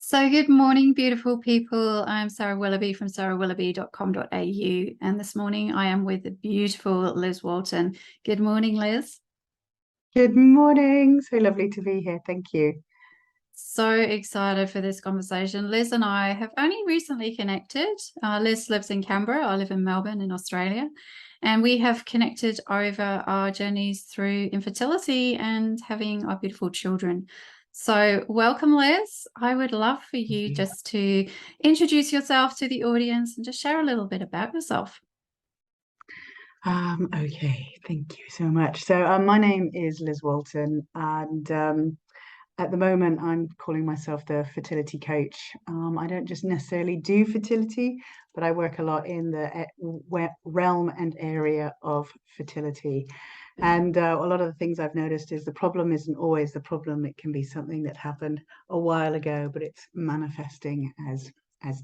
So, good morning, beautiful people. I'm Sarah Willoughby from sarahwilloughby.com.au. And this morning I am with the beautiful Liz Walton. Good morning, Liz. Good morning. So lovely to be here. Thank you. So excited for this conversation. Liz and I have only recently connected. Liz lives in Canberra. I live in Melbourne in Australia. And we have connected over our journeys through infertility and having our beautiful children. So, welcome, Liz. I would love for Thank you you. just to introduce yourself to the audience and just share a little bit about yourself. Okay, thank you so much. My name is Liz Walton, and at the moment, I'm calling myself the fertility coach. I don't just necessarily do fertility, but I work a lot in the realm and area of fertility. And a lot of the things I've noticed is the problem isn't always the problem. It can be something that happened a while ago, but it's manifesting as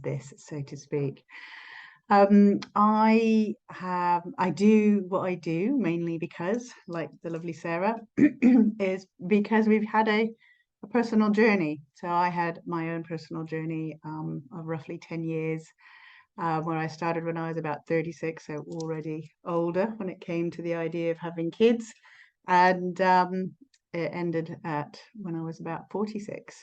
this, so to speak. I do what I do mainly because, like the lovely Sarah, is because we've had a personal journey. So I had my own personal journey of roughly 10 years, where I started when I was about 36, so already older when it came to the idea of having kids. And it ended at when I was about 46.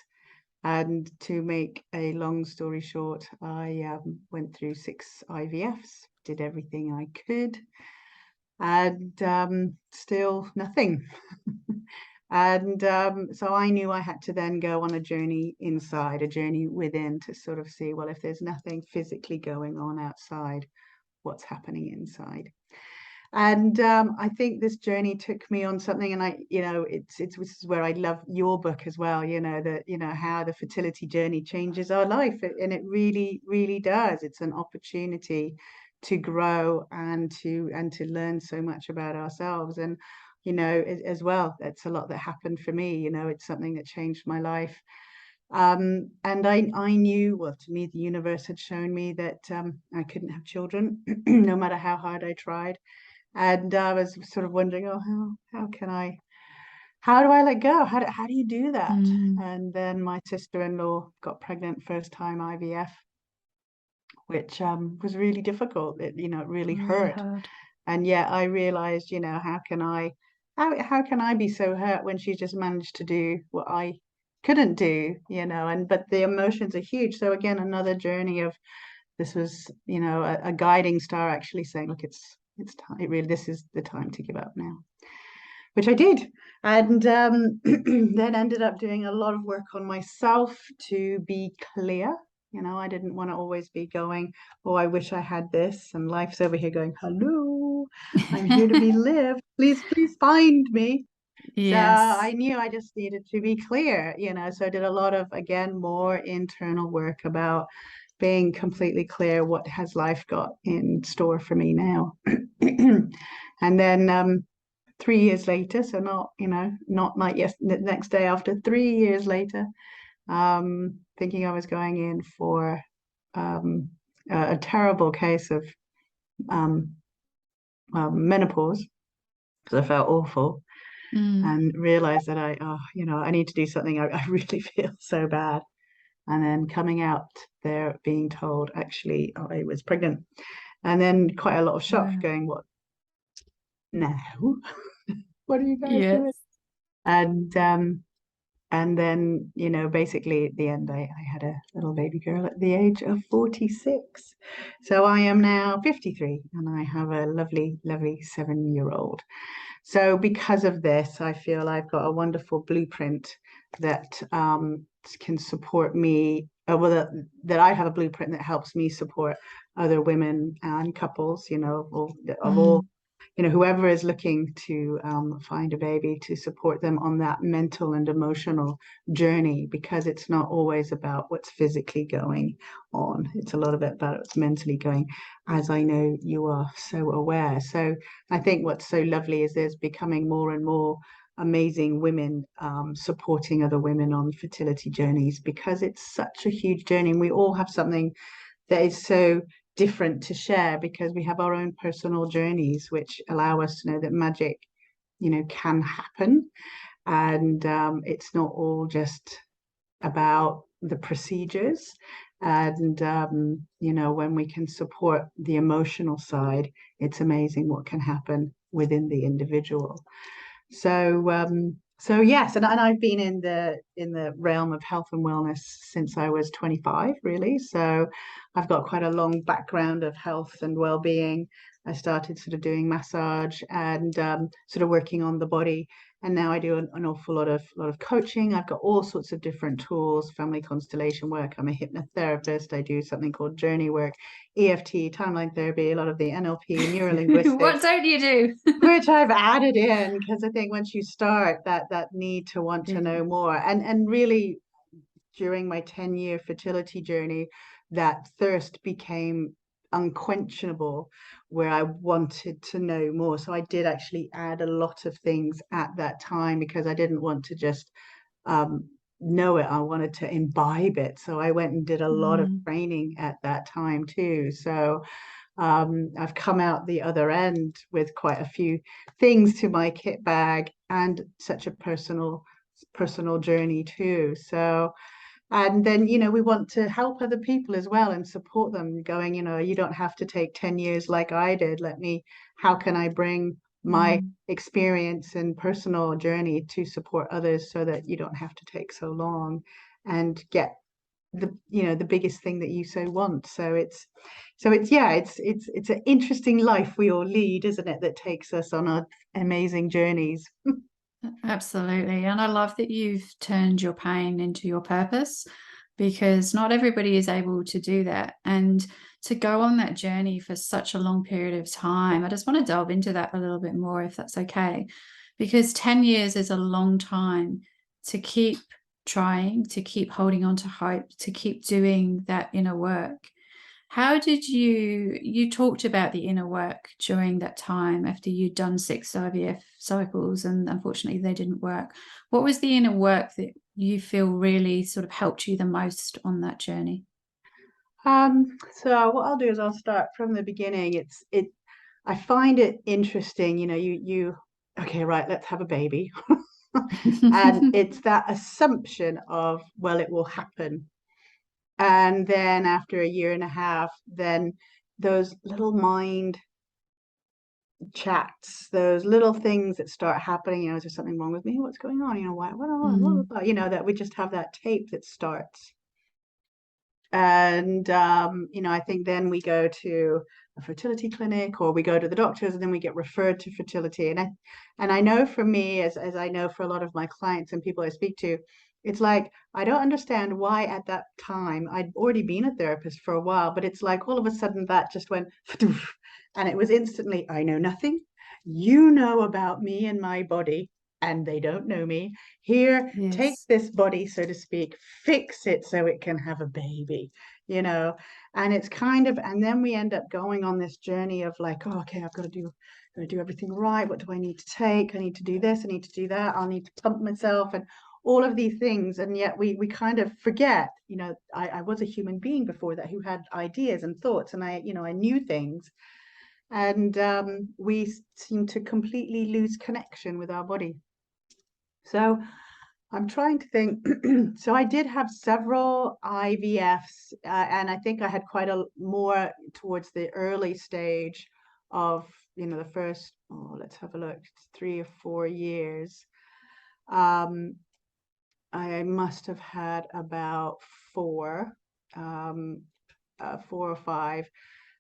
And to make a long story short, I went through 6 IVFs, did everything I could, and still nothing. And so I knew I had to then go on a journey inside, a journey within to sort of see, well, if there's nothing physically going on outside, what's happening inside. And I think this journey took me on something, and it's this is where I love your book as well. That how the fertility journey changes our life, and it really, really does. It's an opportunity to grow and to learn so much about ourselves, and as well, that's a lot that happened for me. It's something that changed my life. And I knew, well, to me, the universe had shown me that I couldn't have children, no matter how hard I tried. And I was sort of wondering, oh, how do I let go? How do you do that? Mm. And then my sister-in-law got pregnant first time IVF, which was really difficult. It really Really hurt. hard. And yet I realized, how can I be so hurt when she just managed to do what I couldn't do, and but the emotions are huge. So again, another journey of this was, a guiding star actually saying, look, it's time. It really, this is the time to give up now, which I did, and then ended up doing a lot of work on myself to be clear. I didn't want to always be going, oh, I wish I had this, and life's over here going, hello, I'm here to be lived. Please, please find me. So Yes. I knew I just needed to be clear, so I did a lot of, again, more internal work about being completely clear what has life got in store for me now. And then 3 years later, so not like yes, the next day after, 3 years later, thinking I was going in for um, a terrible case of um, menopause because I felt awful Mm. and realized that I need to do something. I really feel so bad. And then coming out there being told actually I was pregnant, and then quite a lot of shock Wow. going, what now? What are you guys doing? Yes. And and then, basically at the end, I had a little baby girl at the age of 46. So I am now 53 and I have a lovely, lovely 7-year-old. So because of this, I feel I've got a wonderful blueprint that can support me. That I have a blueprint that helps me support other women and couples, of all, Mm. whoever is looking to find a baby, to support them on that mental and emotional journey, because it's not always about what's physically going on. It's a lot of it about what's mentally going, as I know you are so aware. So I think what's so lovely is there's becoming more and more amazing women supporting other women on fertility journeys, because it's such a huge journey and we all have something that is so different to share, because we have our own personal journeys which allow us to know that magic, can happen. And it's not all just about the procedures. And, you know, when we can support the emotional side, it's amazing what can happen within the individual. So yes, and I've been in the realm of health and wellness since I was 25, really. So I've got quite a long background of health and well-being. I started sort of doing massage and sort of working on the body, and now I do an awful lot of coaching. I've got all sorts of different tools, family constellation work. I'm a hypnotherapist. I do something called journey work, EFT, timeline therapy, a lot of the NLP, What neurolinguistics, don't you do? which I've added in because I think once you start that need to want to Yeah. know more, and really during my 10-year fertility journey, that thirst became unquenchable, where I wanted to know more. So I did actually add a lot of things at that time because I didn't want to just um, know it. I wanted to imbibe it. So I went and did a lot of Mm. training at that time too. So I've come out the other end with quite a few things to my kit bag and such a personal journey too. So, and then, you know, we want to help other people as well and support them going, you know, you don't have to take 10 years like I did. How can I bring my Mm. experience and personal journey to support others so that you don't have to take so long and get the biggest thing that you so want. So it's yeah, it's an interesting life we all lead, isn't it, that takes us on our amazing journeys. Absolutely. And I love that you've turned your pain into your purpose, because not everybody is able to do that. And to go on that journey for such a long period of time, I just want to delve into that a little bit more, if that's okay. Because 10 years is a long time to keep trying, to keep holding on to hope, to keep doing that inner work. How did you talked about the inner work during that time after you'd done 6 IVF cycles and unfortunately they didn't work? What was the inner work that you feel really sort of helped you the most on that journey? So what I'll do is I'll start from the beginning. I find it interesting, you know, you okay, right, let's have a baby. And it's that assumption of, well, it will happen. And then after a year and a half, then those little mind chats, those little things that start happening, you know, is there something wrong with me? What's going on? You know, Mm. you know, that we just have that tape that starts. And you know, I think then we go to a fertility clinic or we go to the doctors and then we get referred to fertility. And I know for me, as I know for a lot of my clients and people I speak to, it's like I don't understand why at that time I'd already been a therapist for a while, but it's like all of a sudden that just went and it was instantly, I know nothing. You know about me and my body, and they don't know me. Here, take Yes. this body, so to speak, fix it so it can have a baby, you know. And it's kind of, and then we end up going on this journey of like, oh, okay, got to do everything right. What do I need to take? I need to do this, I need to do that, I'll need to pump myself and all of these things. And yet we kind of forget, you know, I was a human being before that who had ideas and thoughts, and I knew things. And we seem to completely lose connection with our body. So I'm trying to think. So I did have several IVFs, and I think I had quite a more towards the early stage of, you know, the first, oh, let's have a look, 3 or 4 years. Um, I must have had about four, um, 4 or 5.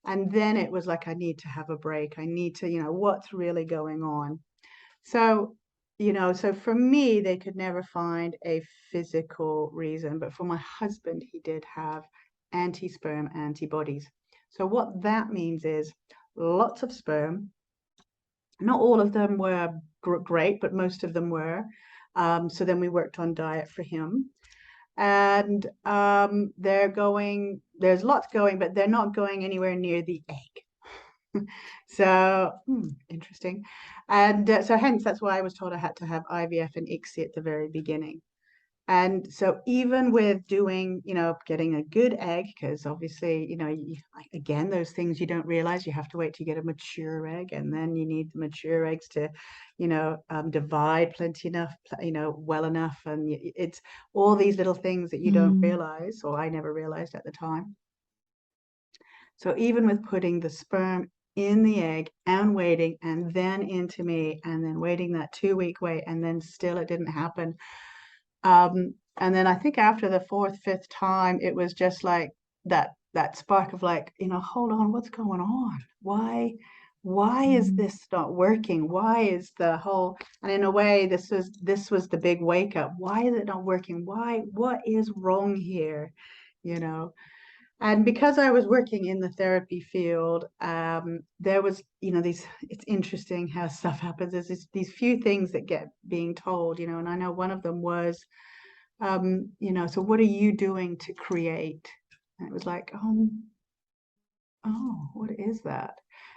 And then it was like, I need to have a break. I need to, you know, what's really going on? So, you know, so for me, they could never find a physical reason, but for my husband, he did have anti-sperm antibodies. So what that means is lots of sperm. Not all of them were great, but most of them were. So then we worked on diet for him. And there's lots going, but they're not going anywhere near the egg. So interesting. And so hence that's why I was told I had to have IVF and ICSI at the very beginning. And so even with doing, getting a good egg, because obviously, again, those things you don't realize, you have to wait to get a mature egg, and then you need the mature eggs to, divide plenty enough, well enough. And it's all these little things that you don't realize, or I never realized at the time. So even with putting the sperm in the egg and waiting, and then into me, and then waiting that 2-week wait, and then still it didn't happen. And then I think after the fourth, fifth time, it was just like that spark of like, hold on, what's going on? Why is this not working? Why is the whole, and in a way, this was the big wake up. Why is it not working? What is wrong here? And because I was working in the therapy field, there was, it's interesting how stuff happens. There's these few things that get being told, and I know one of them was, so what are you doing to create? And it was like, oh, what is that?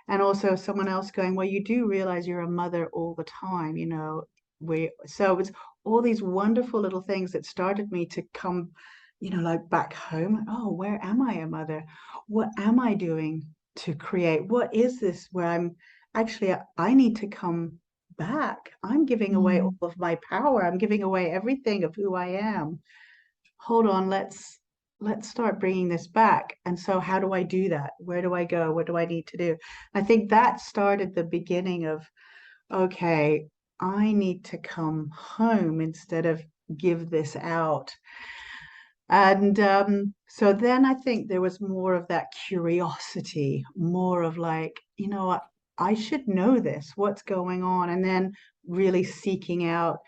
And also someone else going, well, you do realize you're a mother all the time, so it was all these wonderful little things that started me to come, like back home. Oh, where am I a mother? What am I doing to create? What is this where I need to come back. I'm giving away all of my power. I'm giving away everything of who I am. Hold on, let's start bringing this back. And so how do I do that? Where do I go? What do I need to do? I think that started the beginning of, okay, I need to come home instead of give this out. And so then I think there was more of that curiosity, more of like, what, I should know this, what's going on, and then really seeking out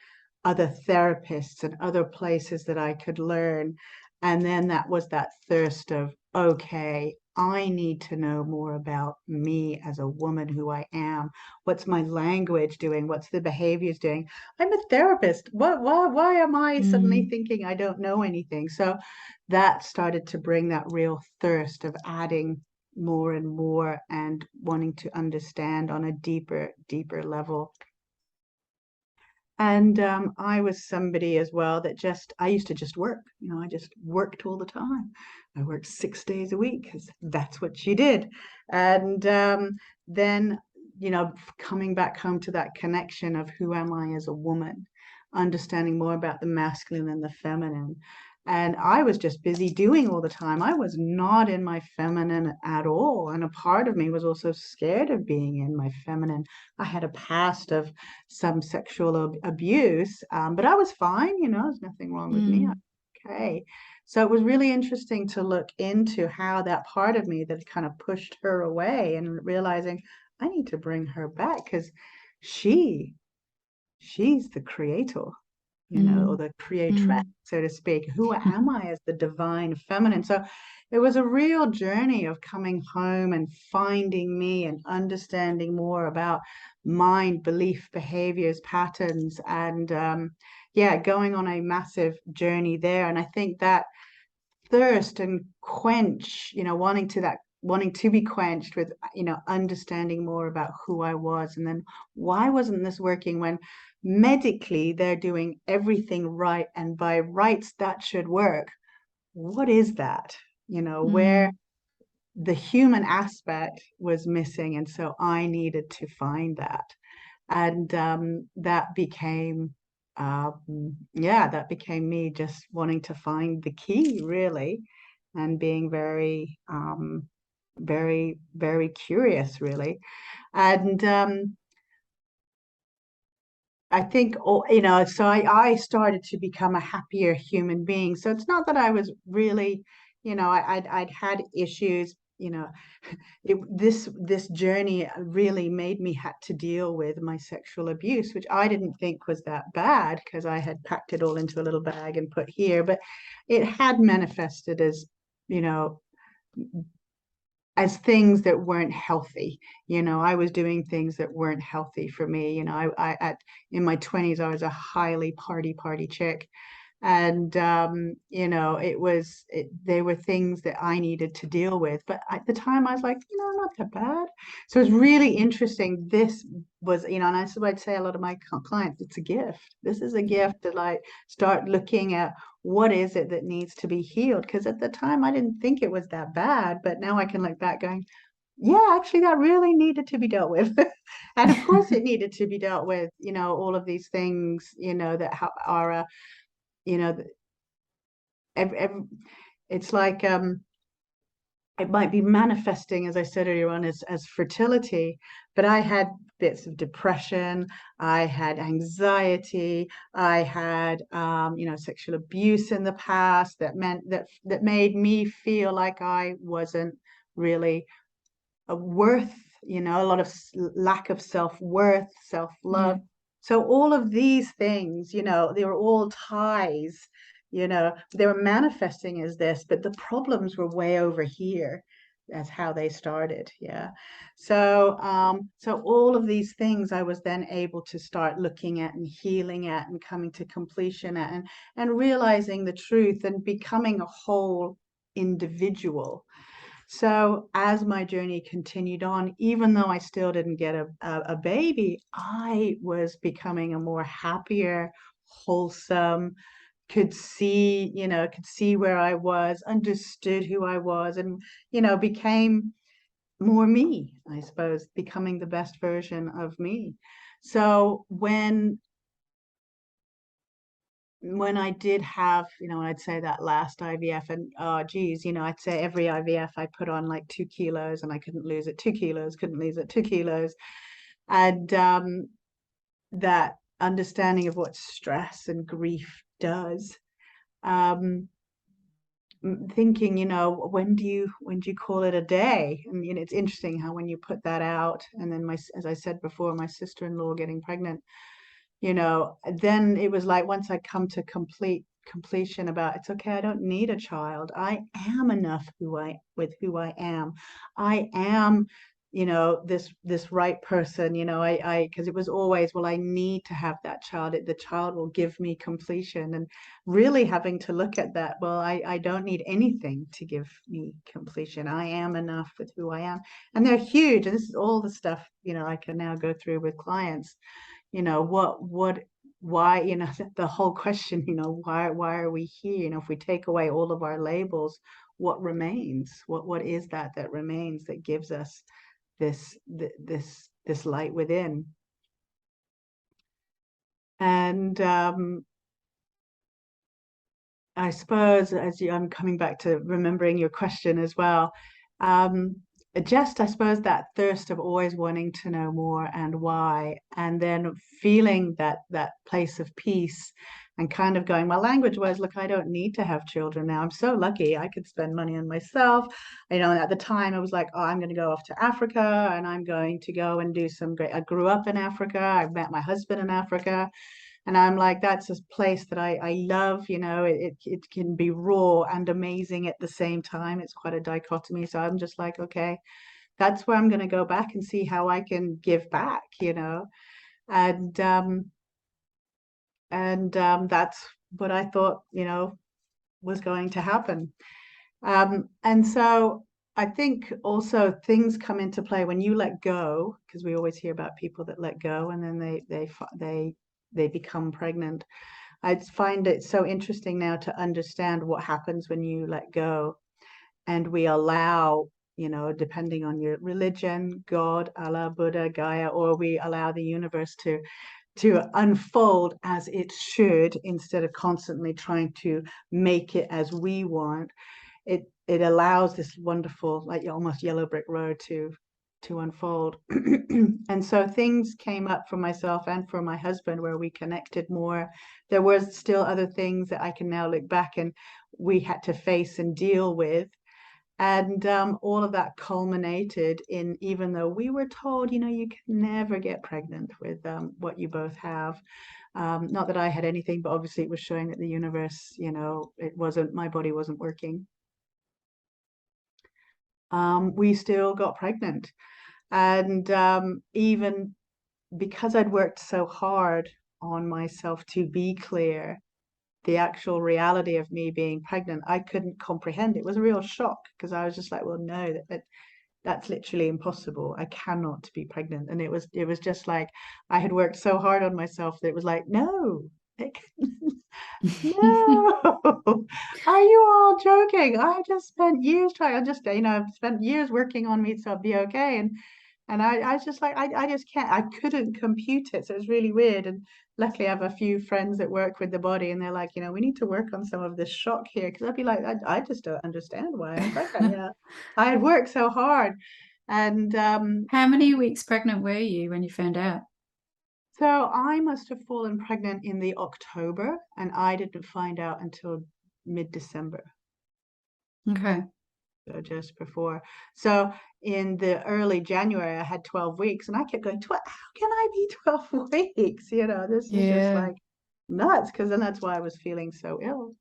other therapists and other places that I could learn. And then that was that thirst of, okay, I need to know more about me as a woman, who I am. What's my language doing? What's the behaviors doing? I'm a therapist. Why am I suddenly thinking I don't know anything? So that started to bring that real thirst of adding more and more and wanting to understand on a deeper level. And I was somebody as well that I used to just work. I just worked all the time. I worked 6 days a week because that's what you did. And then, coming back home to that connection of who am I as a woman, understanding more about the masculine and the feminine. And I was just busy doing all the time. I was not in my feminine at all. And a part of me was also scared of being in my feminine. I had a past of some sexual abuse, but I was fine, there's nothing wrong with me. Okay. So it was really interesting to look into how that part of me that kind of pushed her away, and realizing I need to bring her back because she's the creator, or the creatress, so to speak. Who am I as the divine feminine? So it was a real journey of coming home and finding me and understanding more about mind, belief, behaviors, patterns, and going on a massive journey there. And I think that thirst and quench, wanting to be quenched with, understanding more about who I was, and then why wasn't this working when medically they're doing everything right, and by rights that should work. What is that? Where the human aspect was missing, and so I needed to find that. And that became me just wanting to find the key, really, and being very very, very curious, really. And I think, so I started to become a happier human being. So it's not that I was really, I'd had issues, this journey really made me had to deal with my sexual abuse, which I didn't think was that bad because I had packed it all into a little bag and put here, but it had manifested as, as things that weren't healthy. I was doing things that weren't healthy for me. I in my 20s, I was a highly party chick. And you know, they were things that I needed to deal with, but at the time I was like, you know, not that bad. So it's really interesting. This was, you know, and that's what I'd say a lot of my clients, it's a gift. This is a gift to like start looking at what is it that needs to be healed, because at the time I didn't think it was that bad, but now I can look back going, yeah, actually that really needed to be dealt with. And of course it needed to be dealt with, you know, all of these things, you know, that are you know, it's like it might be manifesting, as I said earlier on, as fertility, but I had bits of depression, I had anxiety, I had you know, sexual abuse in the past that meant that made me feel like I wasn't really worth, you know, a lot of lack of self-worth, self-love. Yeah. So all of these things, you know, they were all ties, you know, they were manifesting as this, but the problems were way over here. That's how they started. Yeah. So so all of these things I was then able to start looking at and healing at and coming to completion at, and realizing the truth and becoming a whole individual. So as my journey continued on, even though I still didn't get a baby, I was becoming a more happier, wholesome, could see, you know, could see where I was, understood who I was, and, you know, became more me, I suppose, becoming the best version of me. So when I did have, you know, I'd say that last IVF, and oh geez, you know, I'd say every IVF I put on like 2 kilos and I couldn't lose it, 2 kilos, couldn't lose it, 2 kilos. And that understanding of what stress and grief does. Um, Thinking, you know, when do you call it a day? And you know, it's interesting how when you put that out, and then as I said before, my sister-in-law getting pregnant, you know, then it was like once I come to completion about it's okay, I don't need a child. I am enough with who I am. I am, you know, this right person, you know, I because it was always, well, I need to have that child. The child will give me completion. And really having to look at that, well, I don't need anything to give me completion. I am enough with who I am. And they're huge. And this is all the stuff, you know, I can now go through with clients, you know, why, you know, the whole question, you know, why are we here? You know, if we take away all of our labels, what remains? What is that remains that gives us this light within? And I suppose I'm coming back to remembering your question as well. Um, just, I suppose, that thirst of always wanting to know more and why, and then feeling that place of peace and kind of going, my language was, look, I don't need to have children now. I'm so lucky. I could spend money on myself. You know, and at the time I was like, oh, I'm going to go off to Africa and I'm going to go and do some great, I grew up in Africa. I met my husband in Africa. And I'm like, that's a place that I love, you know, it can be raw and amazing at the same time. It's quite a dichotomy. So I'm just like, okay, that's where I'm going to go back and see how I can give back, you know. And that's what I thought, you know, was going to happen. And so I think also things come into play when you let go, because we always hear about people that let go and then they become pregnant. I find it so interesting now to understand what happens when you let go and we allow, you know, depending on your religion, God, Allah, Buddha, Gaia, or we allow the universe to unfold as it should instead of constantly trying to make it as we want. It allows this wonderful, like almost yellow brick road to unfold. And so things came up for myself and for my husband where we connected more. There was still other things that I can now look back and we had to face and deal with. And all of that culminated in, even though we were told, you know, you can never get pregnant with what you both have. Not that I had anything, but obviously it was showing that the universe, you know, my body wasn't working. We still got pregnant. And even because I'd worked so hard on myself to be clear, the actual reality of me being pregnant, I couldn't comprehend. It was a real shock because I was just like, well, no, that's literally impossible. I cannot be pregnant. And it was just like I had worked so hard on myself that it was like, no, it, no, are you all joking? I just spent years trying. I've spent years working on me to be okay. And I was just like, I just can't, I couldn't compute it. So it's really weird. And luckily I have a few friends that work with the body and they're like, we need to work on some of this shock here. Cause I'd be like, I just don't understand why I'm pregnant. I had worked so hard. And How many weeks pregnant were you when you found out? so I must have fallen pregnant in the October and I didn't find out until mid-December. Okay. So just before. So in the early January, I had 12 weeks and I kept going, how can I be 12 weeks? This is just Yeah. like nuts. Because then that's why I was feeling so ill.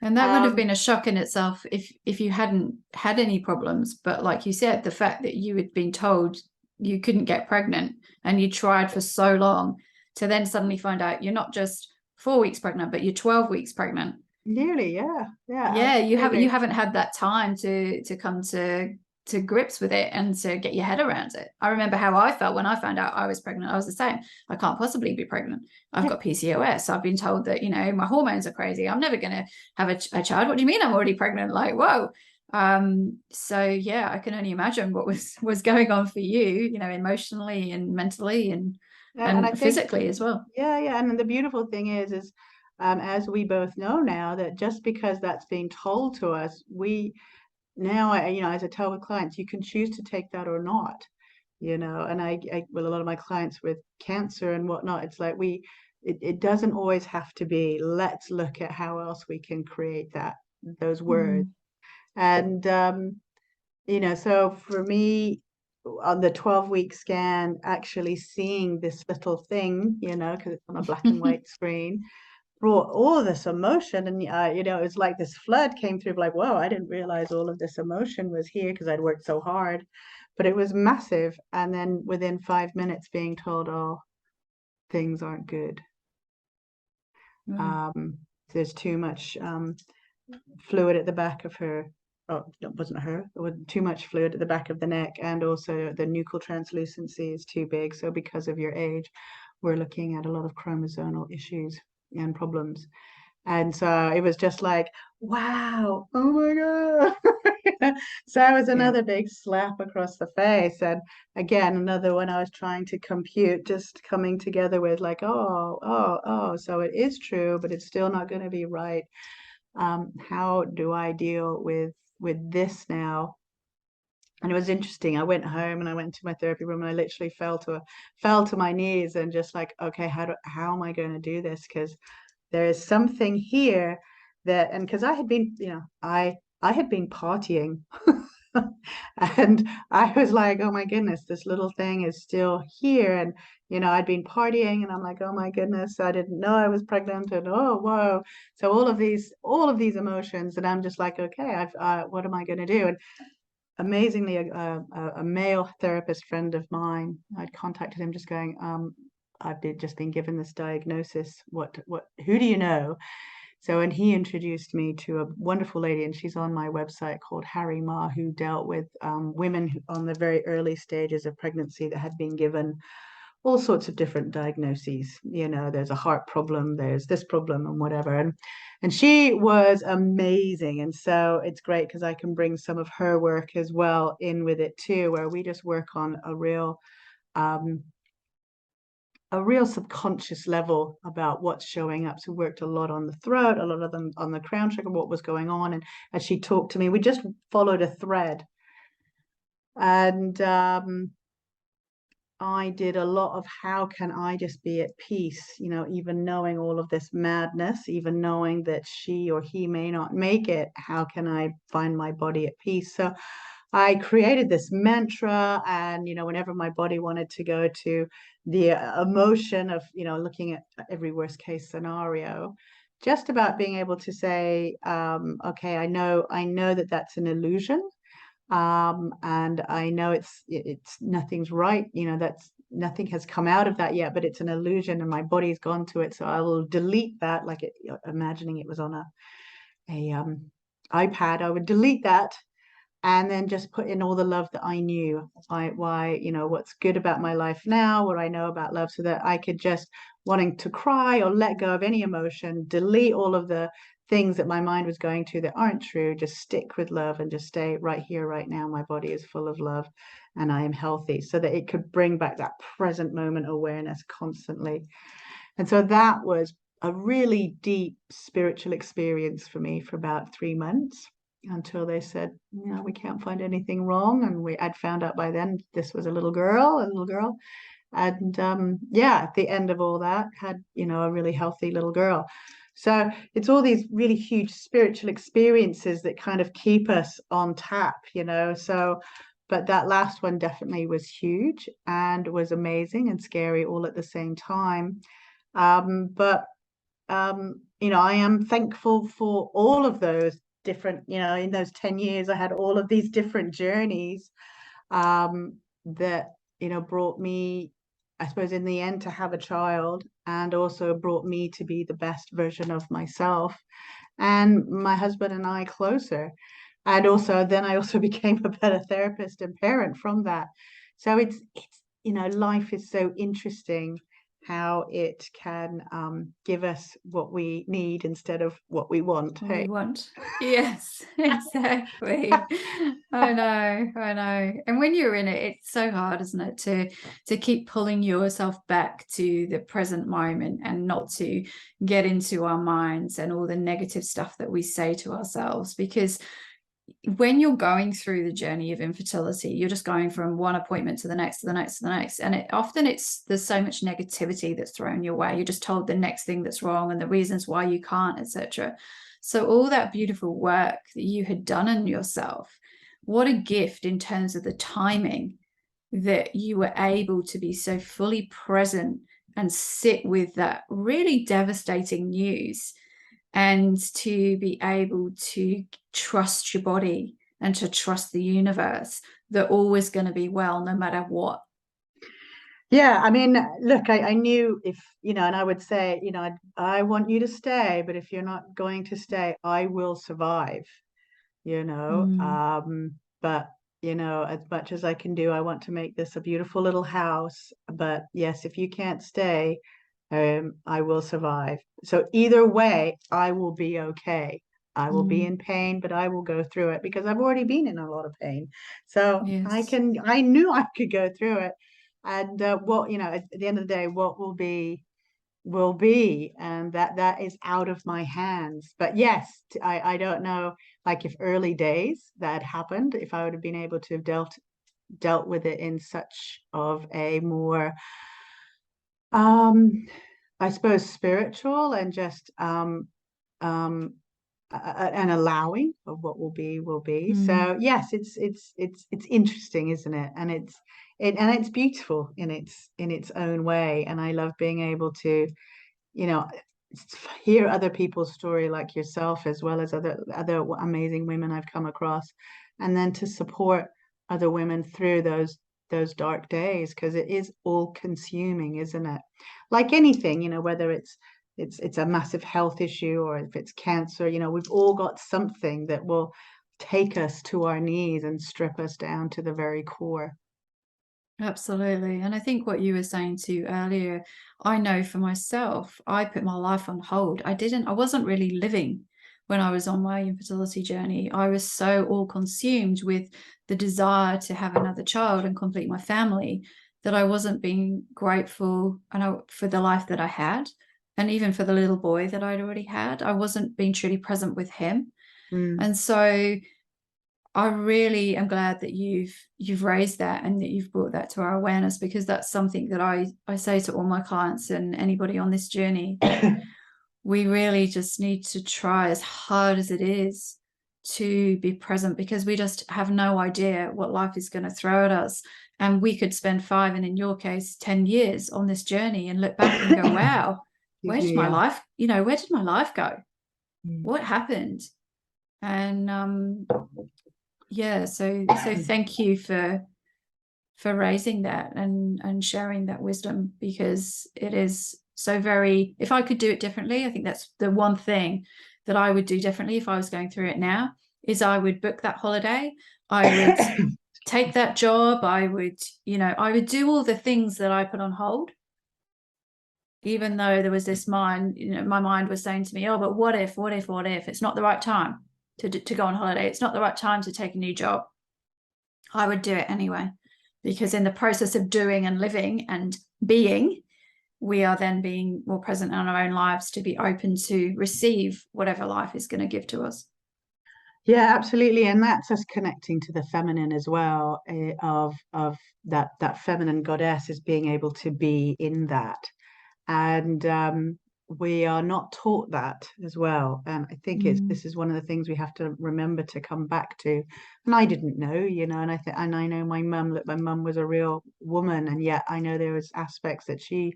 And that would have Um, been a shock in itself if you hadn't had any problems. But like you said, the fact that you had been told you couldn't get pregnant and you tried for so long to then suddenly find out you're not just 4 weeks pregnant, but you're 12 weeks pregnant. nearly, yeah. Yeah, Yeah, you absolutely. haven't had that time to come to grips with it and to get your head around it. I remember how I felt when I found out I was pregnant. I was the same. I can't possibly be pregnant. I've Yeah. got PCOS. I've been told that, my hormones are crazy. I'm never going to have a child. What do you mean I'm already pregnant? Like, whoa. So yeah, I can only imagine what was going on for you, emotionally and mentally And I and think, physically as well. yeah. And the beautiful thing is as we both know now that just because that's being told to us, now, as I tell with clients, you can choose to take that or not, and I with a lot of my clients with cancer and whatnot, it's like it doesn't always have to be, let's look at how else we can create those words. Mm. And, so for me, on the 12-week scan, actually seeing this little thing, because it's on a black and white screen, brought all this emotion. And it was like this flood came through, like, whoa, I didn't realize all of this emotion was here because I'd worked so hard, but it was massive. And then within 5 minutes being told, oh, things aren't good. Wow. um there's too much fluid at the back of her. Oh, it wasn't her. There was too much fluid at the back of the neck, and also the nuchal translucency is too big. So because of your age, we're looking at a lot of chromosomal issues and problems. And so it was just like, wow, oh my God. So it was Yeah. another big slap across the face. And again, another one I was trying to compute, just coming together with like, oh, so it is true, but it's still not going to be right. How do I deal with this now? And it was interesting. I went home and I went to my therapy room and I literally fell to my knees and just like, okay, how am I going to do this? Because there is something here and because I had been, I had been partying and I was like, oh my goodness, this little thing is still here. And, I'd been partying and I'm like, oh my goodness, I didn't know I was pregnant. And oh, whoa. So all of these emotions. And I'm just like, okay, what am I going to do? And amazingly, a male therapist friend of mine, I'd contacted him just going, I've just been given this diagnosis. Who do you know? So, and he introduced me to a wonderful lady, and she's on my website called Harry Ma, who dealt with women on the very early stages of pregnancy that had been given all sorts of different diagnoses. There's a heart problem, there's this problem, and whatever. And she was amazing. And so it's great because I can bring some of her work as well in with it too, where we just work on um, a real subconscious level about what's showing up. So we worked a lot on the throat, a lot of them on the crown chakra, what was going on. And as she talked to me, we just followed a thread. And I did a lot of how can I just be at peace, even knowing all of this madness, even knowing that she or he may not make it, how can I find my body at peace? So I created this mantra, and whenever my body wanted to go to the emotion of looking at every worst case scenario, just about being able to say, okay, I know that that's an illusion. And I know it's nothing's right, that's nothing has come out of that yet, but it's an illusion and my body's gone to it. So I will delete that, like imagining it was on a iPad. I would delete that and then just put in all the love that I knew, why, what's good about my life now, what I know about love, so that I could just wanting to cry or let go of any emotion, delete all of the things that my mind was going to that aren't true, just stick with love and just stay right here, right now. My body is full of love and I am healthy, so that it could bring back that present moment awareness constantly. And so that was a really deep spiritual experience for me for about 3 months, until they said, we can't find anything wrong. And I'd found out by then this was a little girl. And at the end of all that, had, a really healthy little girl. So it's all these really huge spiritual experiences that kind of keep us on tap, So, but that last one definitely was huge and was amazing and scary all at the same time. But I am thankful for all of those different, in those 10 years, I had all of these different journeys that, brought me, I suppose, in the end, to have a child, and also brought me to be the best version of myself and my husband and I closer. And also, then I also became a better therapist and parent from that. So it's, life is so interesting how it can give us what we need instead of what we want. What we want. Yes, exactly. I know. And when you're in it, it's so hard, isn't it, to keep pulling yourself back to the present moment and not to get into our minds and all the negative stuff that we say to ourselves. Because when you're going through the journey of infertility, you're just going from one appointment to the next, to the next, to the next. And there's so much negativity that's thrown your way. You're just told the next thing that's wrong and the reasons why you can't, etc. So all that beautiful work that you had done in yourself, what a gift in terms of the timing that you were able to be so fully present and sit with that really devastating news, and to be able to trust your body and to trust the universe that all is going to be well no matter what. Yeah, I mean, look, I knew if, and I would say, I want you to stay, but if you're not going to stay, I will survive, but, as much as I can do, I want to make this a beautiful little house. But yes, if you can't stay, I will survive. So either way, I will be okay. I will be in pain, but I will go through it because I've already been in a lot of pain. So Yes. I knew I could go through it. And what, at the end of the day, what will be, and that is out of my hands. But yes, I don't know, like, if early days that had happened, if I would have been able to have dealt with it in such of a more I suppose spiritual and just an allowing of what will be. So yes, it's interesting, isn't it? And it's beautiful in its own way. And I love being able to, you know, hear other people's story, like yourself, as well as other amazing women I've come across, and then to support other women through those dark days, because it is all consuming, isn't it? Like anything, whether it's a massive health issue or if it's cancer, we've all got something that will take us to our knees and strip us down to the very core. Absolutely. And I think what you were saying too earlier, I know for myself, I put my life on hold. I wasn't really living when I was on my infertility journey. I was so all consumed with the desire to have another child and complete my family that I wasn't being grateful for the life that I had. And even for the little boy that I'd already had, I wasn't being truly present with him. And so I really am glad that you've raised that and that you've brought that to our awareness, because that's something that I say to all my clients and anybody on this journey, that we really just need to try as hard as it is to be present, because we just have no idea what life is going to throw at us. And we could spend 5, and in your case, 10 years on this journey and look back and go, wow, where did my life go? What happened? And Yeah, so thank you for raising that and sharing that wisdom, because it is so very, if I could do it differently, I think that's the one thing that I would do differently if I was going through it now, is I would book that holiday. I would take that job. I would, I would do all the things that I put on hold, even though there was this mind, my mind was saying to me, oh, but what if, it's not the right time to go on holiday. It's not the right time to take a new job. I would do it anyway, because in the process of doing and living and being, we are then being more present in our own lives to be open to receive whatever life is going to give to us. Yeah, absolutely, and that's us connecting to the feminine as well, of that feminine goddess is being able to be in that, and we are not taught that as well. And I think this is one of the things we have to remember to come back to. And I didn't know, and I know my mum, that my mum was a real woman, and yet I know there was aspects that she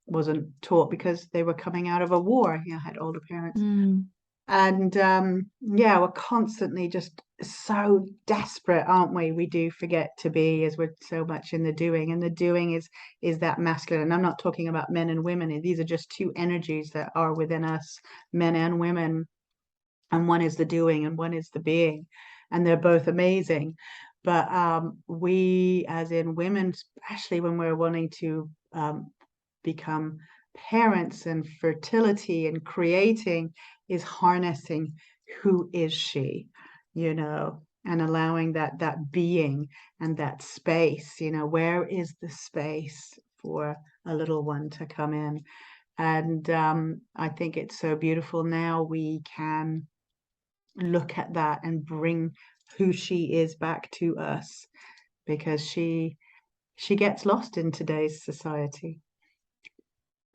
wasn't taught because they were coming out of a war. I had older parents. And yeah, we're constantly just so desperate, aren't we? We do forget to be, as we're so much in the doing, and the doing is that masculine. And I'm not talking about men and women. These are just two energies that are within us, men and women. And one is the doing and one is the being, and they're both amazing. But we, as in women, especially when we're wanting to become parents, and fertility and creating is harnessing who is she, and allowing that being and that space, where is the space for a little one to come in. And I think it's so beautiful now we can look at that and bring who she is back to us, because she gets lost in today's society.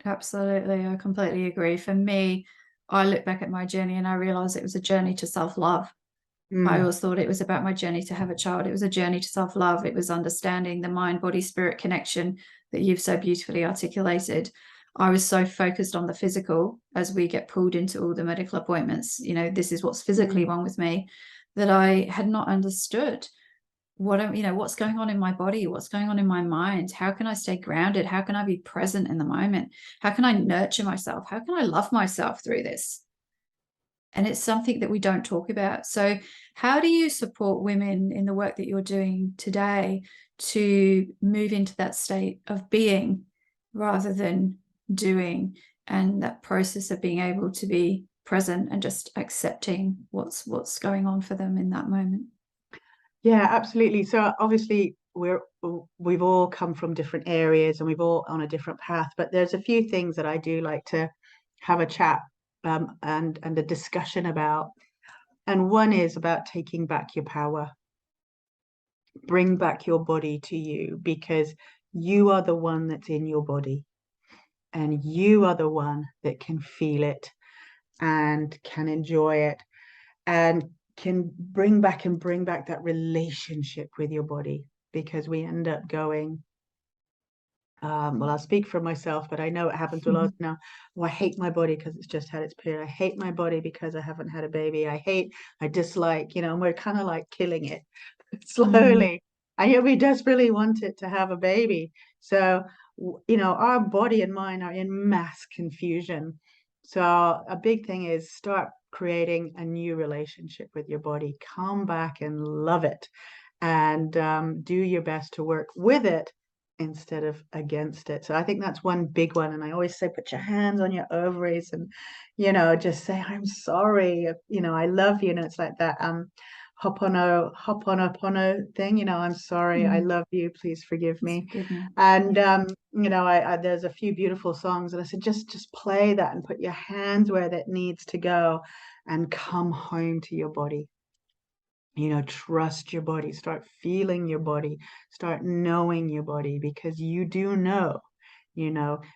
Absolutely. I completely agree. For me, I look back at my journey and I realized it was a journey to self-love. I Mm. always thought it was about my journey to have a child. It was a journey to self-love. It was understanding the mind, body, spirit connection that you've so beautifully articulated. I was so focused on the physical as we get pulled into all the medical appointments. This is what's physically Mm. wrong with me, that I had not understood what's going on in my body, what's going on in my mind. How can I stay grounded? How can I be present in the moment? How can I nurture myself? How can I love myself through this? And it's something that we don't talk about. So how do you support women in the work that you're doing today to move into that state of being rather than doing, and that process of being able to be present and just accepting what's going on for them in that moment? Yeah, absolutely. So obviously we've all come from different areas and we've all on a different path, but there's a few things that I do like to have a chat and a discussion about. And one is about taking back your power. Bring back your body to you, because you are the one that's in your body, and you are the one that can feel it and can enjoy it, and can bring back that relationship with your body. Because we end up going, well, I'll speak for myself, but I know it happens a lot now. Oh, I hate my body because it's just had its period. I hate my body because I haven't had a baby. I dislike, and we're kind of like killing it slowly. And yet we desperately want it to have a baby. So, our body and mind are in mass confusion. So a big thing is start creating a new relationship with your body. Come back and love it, and do your best to work with it instead of against it. So I think that's one big one. And I always say, put your hands on your ovaries and, just say, I'm sorry, I love you. It's like that Ho'oponopono thing, I'm sorry, I love you, please forgive me. Forgive me. And I there's a few beautiful songs, and I said, just play that and put your hands where that needs to go, and come home to your body. Trust your body, start feeling your body, start knowing your body, because you do know.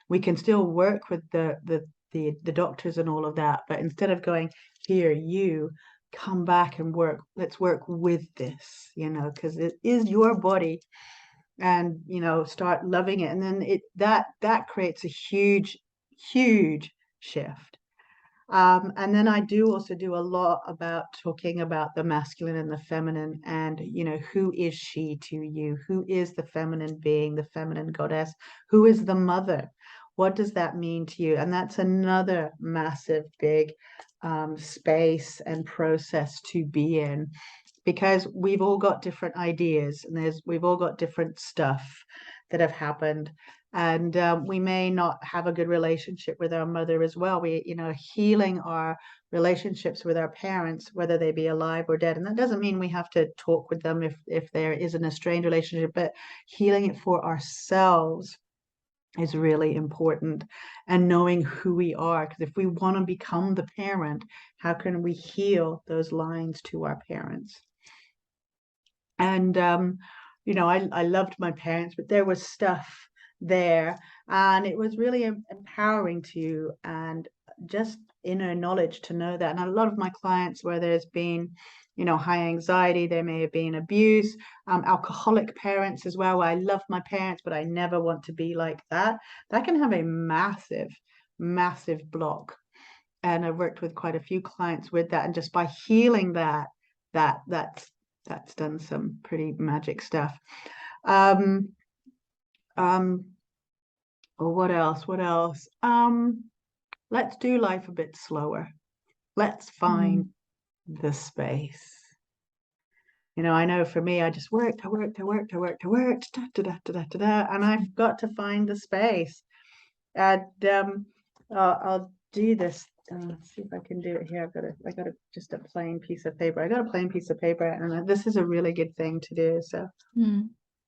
We can still work with the doctors and all of that, but instead of going, here, you come back and work, let's work with this, because it is your body. And start loving it, and then that creates a huge shift. And then I do also do a lot about talking about the masculine and the feminine, and, you know, who is she to you? Who is the feminine being, the feminine goddess? Who is the mother? What does that mean to you? And that's another massive, big space and process to be in, because we've all got different ideas, and we've all got different stuff that have happened, and we may not have a good relationship with our mother as well. We, you know, healing our relationships with our parents, whether they be alive or dead, and that doesn't mean we have to talk with them if there is an estranged relationship, but healing it for ourselves is really important, and knowing who we are, because if we want to become the parent, how can we heal those lines to our parents? And you know, I loved my parents, but there was stuff there, and it was really empowering to, and just inner knowledge to know that. And a lot of my clients where there's been, you know, high anxiety, there may have been abuse, alcoholic parents as well, where I love my parents, but I never want to be like that. That can have a massive, massive block. And I've worked with quite a few clients with that, and just by healing that's done some pretty magic stuff. Or what else? What else? Let's do life a bit slower. Let's find the space. You know, I know for me, I just worked, da, da, da, da, da, da, and I've got to find the space. And I'll do this. Let's see if I can do it here. I got just a plain piece of paper. I got a plain piece of paper, and this is a really good thing to do. So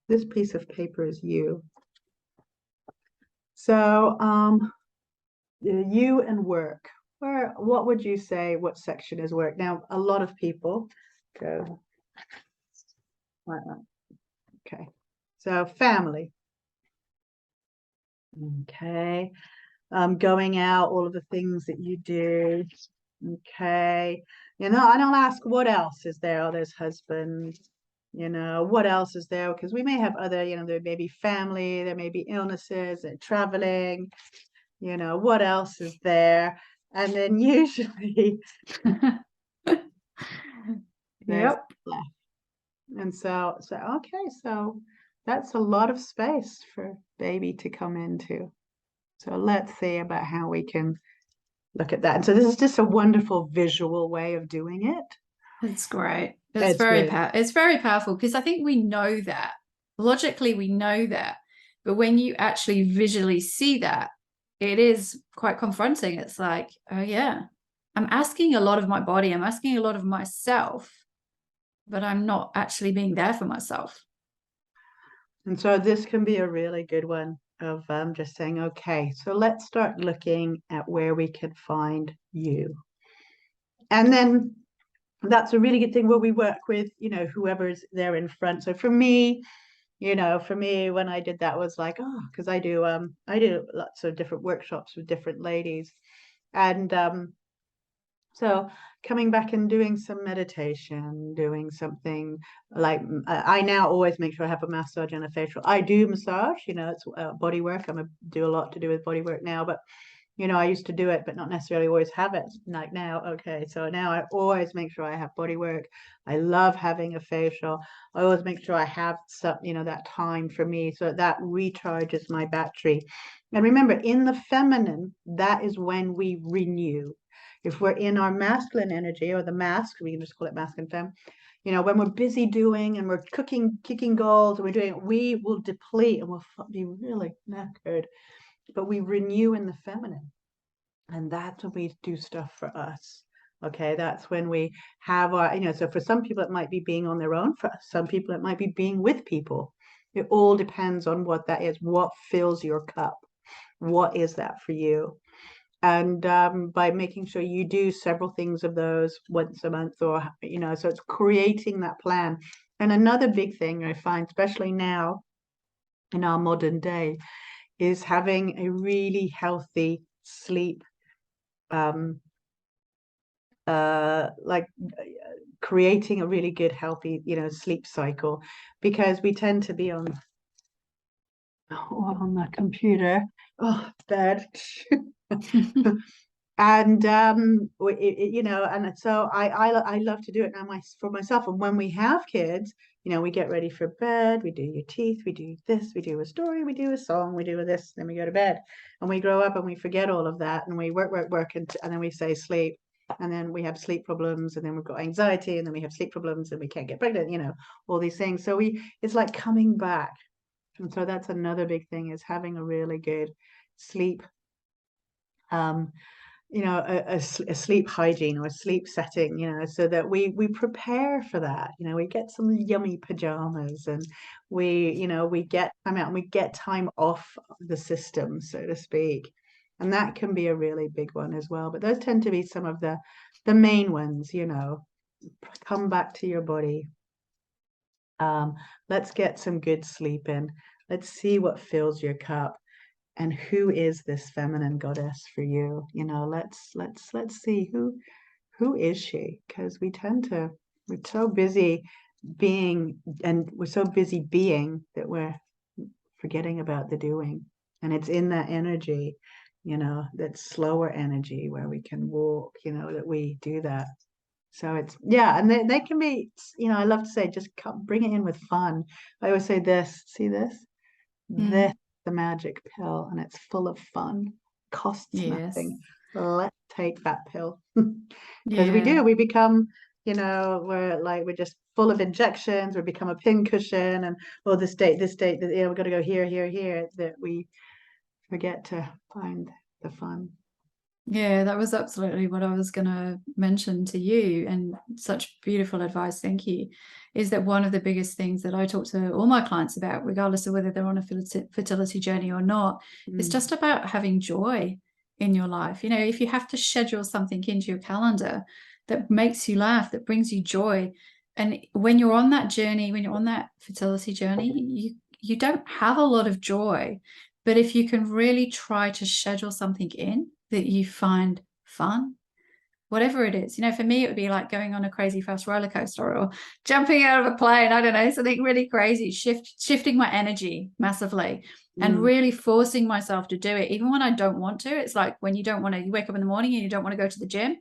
this piece of paper is you. So you and work. What would you say? What section is work? Now, a lot of people go like that. Okay. So family. Okay. Going out, all of the things that you do. Okay. You know, and I'll ask, what else is there? Oh, there's husband. You know, what else is there? Because we may have other, you know, there may be family, there may be illnesses and traveling. You know, what else is there? And then usually there's left. And so okay, so that's a lot of space for baby to come into. So let's see about how we can look at that. And so this is just a wonderful visual way of doing it. It's great. It's really It's very powerful, because I think we know that. Logically, we know that. But when you actually visually see that, it is quite confronting. It's like, oh yeah, I'm asking a lot of my body. I'm asking a lot of myself, but I'm not actually being there for myself. And so this can be a really good one of just saying, okay, so let's start looking at where we can find you. And then that's a really good thing where we work with, you know, whoever's there in front. So for me, you know, when I did that was like, oh, because I do lots of different workshops with different ladies. And so coming back and doing some meditation, doing something like, I now always make sure I have a massage and a facial. I do massage, you know, it's body work. Do a lot to do with body work now, but you know, I used to do it, but not necessarily always have it like now. Okay, so now I always make sure I have body work. I love having a facial. I always make sure I have some, you know, that time for me, so that recharges my battery. And remember, in the feminine, that is when we renew. If we're in our masculine energy, or the mask, we can just call it mask and fem, you know, when we're busy doing and we're cooking, kicking goals, and we're doing it, we will deplete and we'll be really knackered. But we renew in the feminine, and that's when we do stuff for us. Okay, that's when we have our, you know, so for some people it might be being on their own. For some people it might be being with people. It all depends on what that is. What fills your cup? What is that for you? And by making sure you do several things of those once a month, or, you know, so it's creating that plan. And another big thing I find, especially now in our modern day, is having a really healthy sleep, like creating a really good, healthy, you know, sleep cycle, because we tend to be on the computer. Oh, bad. And you know, and so I love to do it now for myself. And when we have kids, you know, we get ready for bed, we do your teeth, we do this, we do a story, we do a song, we do this, then we go to bed. And we grow up and we forget all of that, and we work, and then we say sleep, and then we have sleep problems, and then we've got anxiety, and then we have sleep problems, and we can't get pregnant, you know, all these things. So it's like coming back. And so that's another big thing, is having a really good sleep, um, you know, a sleep hygiene or a sleep setting, you know, so that we prepare for that. You know, we get some yummy pajamas, and you know, we get time out, and we get time off the system, so to speak. And that can be a really big one as well. But those tend to be some of the main ones, you know. Come back to your body. Um, let's get some good sleep in. Let's see what fills your cup, and who is this feminine goddess for you. You know, let's see who is she, because we're so busy being, and we're so busy being, that we're forgetting about the doing. And it's in that energy, you know, that slower energy where we can walk, you know, that we do that. So it's, yeah, and they can be, you know, I love to say, just bring it in with fun. I always say this, see this, Mm. the magic pill, and it's full of fun, costs Yes. nothing. Let's take that pill. Because Yeah. we become, you know, we're just full of injections, we become a pin cushion, and oh, this date, that, yeah, we've got to go here, here, here, that we forget to find the fun. Yeah, that was absolutely what I was going to mention to you, and such beautiful advice. Thank you. Is that one of the biggest things that I talk to all my clients about, regardless of whether they're on a fertility journey or not, is Mm. just about having joy in your life. You know, if you have to schedule something into your calendar that makes you laugh, that brings you joy, and when you're on that journey, when you're on that fertility journey, you don't have a lot of joy. But if you can really try to schedule something in that you find fun, whatever it is, you know, for me, it would be like going on a crazy fast roller coaster, or jumping out of a plane. I don't know, something really crazy, shifting my energy massively, and Mm. really forcing myself to do it, even when I don't want to. It's like when you don't want to, you wake up in the morning and you don't want to go to the gym,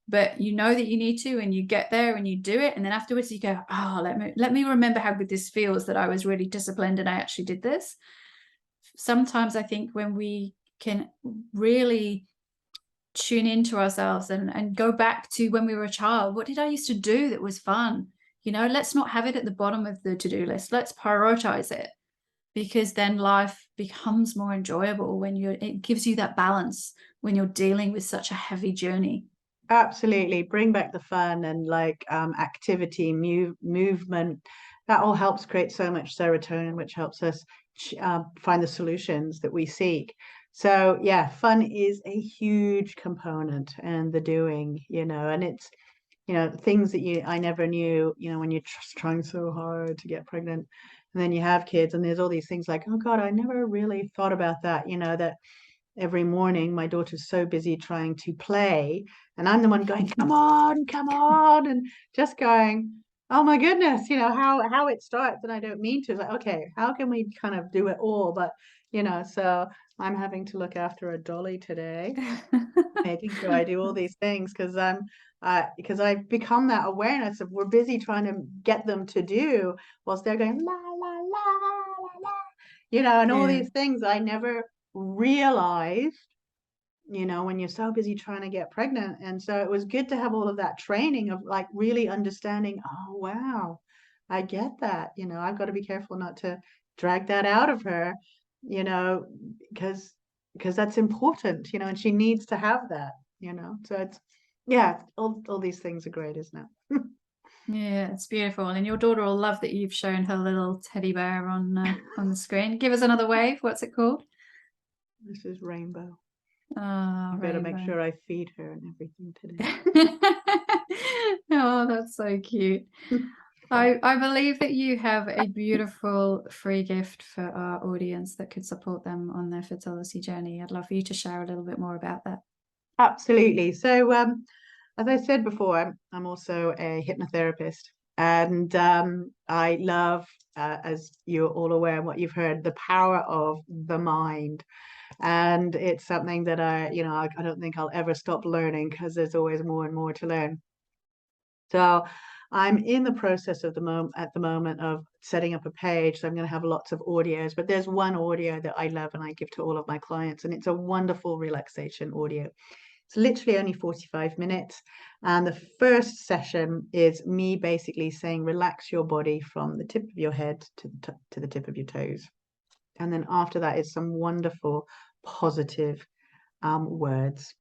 but you know that you need to, and you get there and you do it, and then afterwards you go, oh, let me remember how good this feels, that I was really disciplined and I actually did this. Sometimes I think when we can really tune into ourselves and go back to when we were a child, what did I used to do that was fun? You know, let's not have it at the bottom of the to-do list. Let's prioritize it, because then life becomes more enjoyable when it gives you that balance when you're dealing with such a heavy journey. Absolutely. Bring back the fun, and like activity, movement. That all helps create so much serotonin, which helps us find the solutions that we seek. So yeah, fun is a huge component, and the doing, you know, and it's, you know, things that I never knew, you know, when you're just trying so hard to get pregnant, and then you have kids, and there's all these things like, oh God, I never really thought about that, you know, that every morning my daughter's so busy trying to play, and I'm the one going, come on, and just going, oh my goodness, you know, how it starts, and I don't mean to. It's like, okay, how can we kind of do it all? But you know, so I'm having to look after a dolly today, making sure I do all these things, because I've become that awareness of, we're busy trying to get them to do, whilst they're going la la la la la, you know, and all Yeah. these things I never realized, you know, when you're so busy trying to get pregnant. And so it was good to have all of that training of like really understanding, oh wow, I get that, you know, I've got to be careful not to drag that out of her, you know, because that's important, you know, and she needs to have that, you know. So it's, yeah, all these things are great, isn't it? Yeah, it's beautiful. And your daughter will love that you've shown her little teddy bear on the screen. Give us another wave. What's it called? This is Rainbow. Oh, I better make rainbow. sure I feed her and everything today. Oh, that's so cute. I believe that you have a beautiful free gift for our audience that could support them on their fertility journey. I'd love for you to share a little bit more about that. Absolutely. So, as I said before, I'm also a hypnotherapist, and I love, as you're all aware and what you've heard, the power of the mind. And it's something that I don't think I'll ever stop learning, because there's always more and more to learn. So I'm in the process of at the moment of setting up a page. So I'm going to have lots of audios, but there's one audio that I love and I give to all of my clients, and it's a wonderful relaxation audio. It's literally only 45 minutes. And the first session is me basically saying, relax your body from the tip of your head to the tip of your toes. And then after that is some wonderful positive words.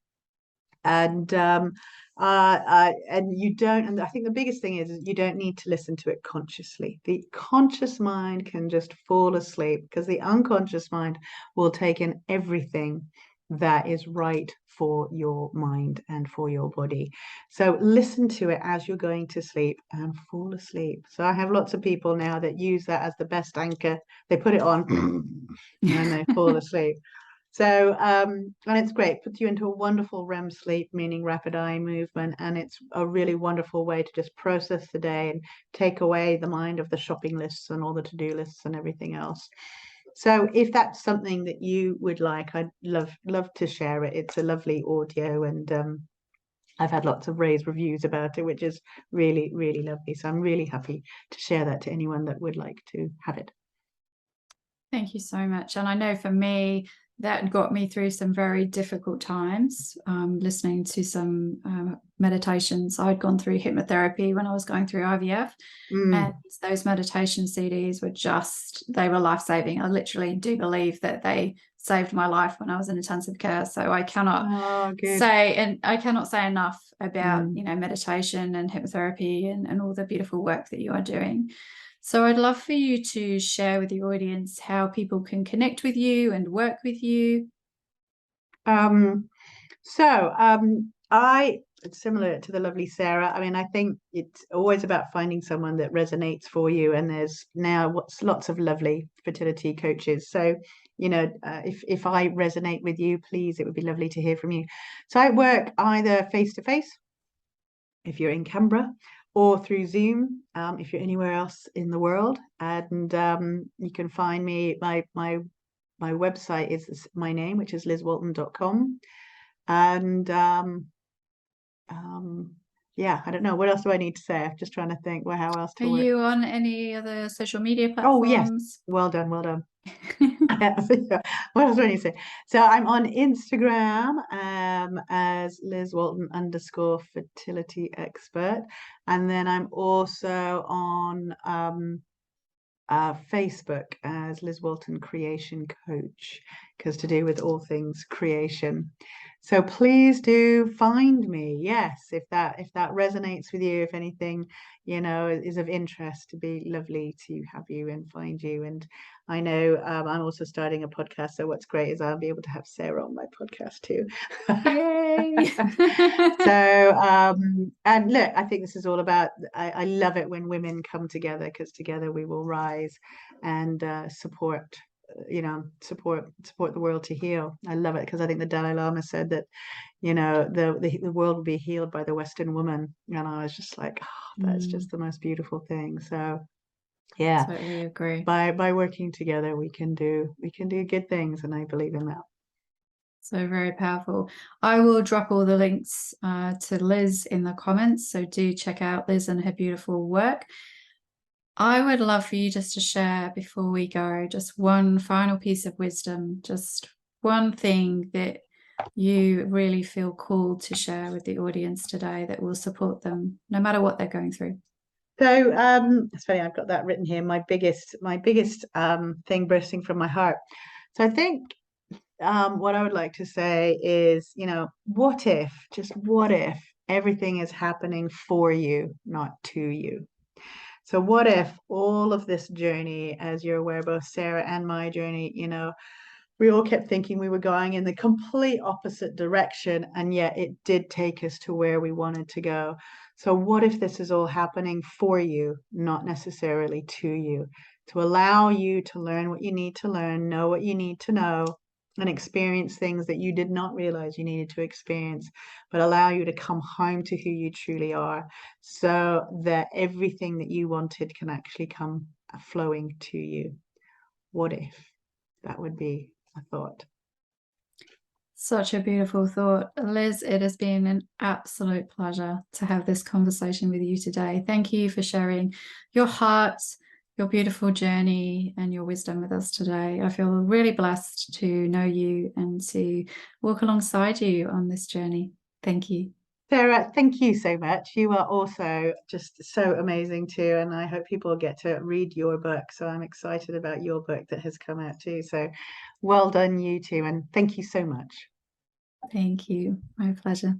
And you don't, and I think the biggest thing is you don't need to listen to it consciously. The conscious mind can just fall asleep, because the unconscious mind will take in everything that is right for your mind and for your body. So listen to it as you're going to sleep and fall asleep. So I have lots of people now that use that as the best anchor. They put it on and they fall asleep. So, and it's great, puts you into a wonderful REM sleep, meaning rapid eye movement. And it's a really wonderful way to just process the day and take away the mind of the shopping lists and all the to-do lists and everything else. So if that's something that you would like, I'd love to share it. It's a lovely audio, and I've had lots of rave reviews about it, which is really, really lovely. So I'm really happy to share that to anyone that would like to have it. Thank you so much. And I know for me, that got me through some very difficult times, listening to some meditations. I'd gone through hypnotherapy when I was going through IVF, and those meditation CDs they were life-saving. I literally do believe that they saved my life when I was in intensive care. So I cannot say enough about, meditation and hypnotherapy and all the beautiful work that you are doing. So I'd love for you to share with the audience how people can connect with you and work with you. It's similar to the lovely Sarah. I mean, I think it's always about finding someone that resonates for you. And there's now lots of lovely fertility coaches. So, if I resonate with you, please, it would be lovely to hear from you. So I work either face-to-face, if you're in Canberra, or through Zoom, if you're anywhere else in the world. And you can find me. My website is my name, which is lizwalton.com. And yeah, I don't know. What else do I need to say? I'm just trying to think. Well, how else to work? Are you on any other social media platforms? Oh, yes. Well done. Well done. What else do I need to say? So I'm on Instagram as Liz_Walton_fertility expert. And then I'm also on Facebook as Liz Walton Creation Coach, because to do with all things creation. So please do find me. Yes, if that resonates with you, if anything, is of interest, to be lovely to have you and find you. And I know I'm also starting a podcast. So what's great is I'll be able to have Sarah on my podcast too. Yay! So, and look, I think this is all about, I love it when women come together, because together we will rise and support the world to heal. I love it, because I think the Dalai Lama said that, the world will be healed by the Western woman. And I was just like, that's just the most beautiful thing. So yeah, totally agree. By working together, we can do good things, and I believe in that. So very powerful. I will drop all the links to Liz in the comments. So do check out Liz and her beautiful work. I would love for you just to share, before we go, just one final piece of wisdom, just one thing that you really feel called to share with the audience today that will support them no matter what they're going through. So it's funny, I've got that written here, my biggest thing bursting from my heart. So I think what I would like to say is, what if everything is happening for you, not to you? So what if all of this journey, as you're aware, both Sarah and my journey, we all kept thinking we were going in the complete opposite direction, and yet it did take us to where we wanted to go. So what if this is all happening for you, not necessarily to you, to allow you to learn what you need to learn, know what you need to know, and experience things that you did not realize you needed to experience, but allow you to come home to who you truly are, so that everything that you wanted can actually come flowing to you. What if? That would be a thought. Such a beautiful thought. Liz, it has been an absolute pleasure to have this conversation with you today. Thank you for sharing your heart, your beautiful journey, and your wisdom with us today. I feel really blessed to know you and to walk alongside you on this journey. Thank you. Sarah, thank you so much. You are also just so amazing too, and I hope people get to read your book. So I'm excited about your book that has come out too. So well done, you two, and thank you so much. Thank you. My pleasure.